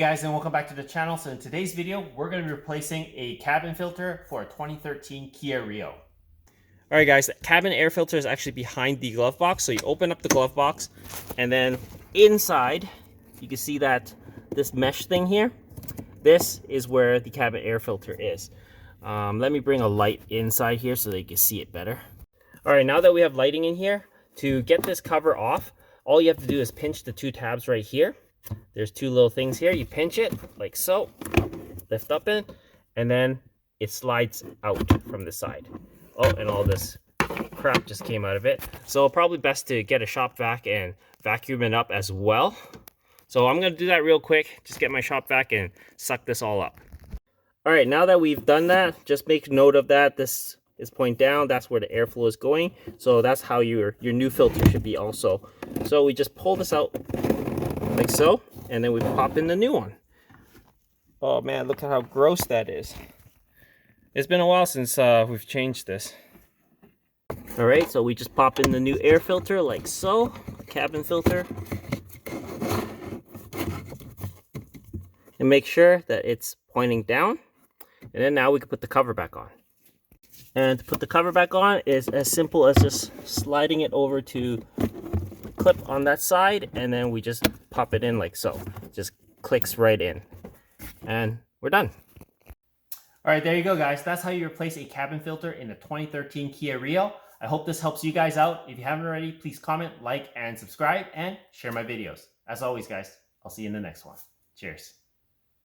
guys, and welcome back to the channel. So in today's video, we're going to be replacing a cabin filter for a 2013 Kia Rio. All right guys, the cabin air filter is actually behind the glove box. So you open up the glove box and then inside you can see that this mesh thing here, this is where the cabin air filter is. Let me bring a light inside here so they can see it better. All right, now that we have lighting in here, to get this cover off, all you have to do is pinch the two tabs right here. There's two little things here. You pinch it like so, lift up it, and then it slides out from the side. Oh, and all this crap just came out of it. So probably best to get a shop vac and vacuum it up as well. So I'm going to do that real quick. Just get my shop vac and suck this all up. All right, now that we've done that, just make note of that. This is point down. That's where the airflow is going. So that's how your new filter should be also. So we just pull this out like so, and then we pop in the new one. Oh man, look at how gross that is. It's been a while since we've changed this. All right, so we just pop in the new air filter like so, cabin filter. And make sure that it's pointing down. And then now we can put the cover back on. And to put the cover back on is as simple as just sliding it over to clip on that side, and then we just pop it in like so. Just clicks right in, and we're done. All right, there you go, guys. That's how you replace a cabin filter in the 2013 Kia Rio. I hope this helps you guys out. If you haven't already, please comment, like, and subscribe, and share my videos. As always, guys, I'll see you in the next one. Cheers.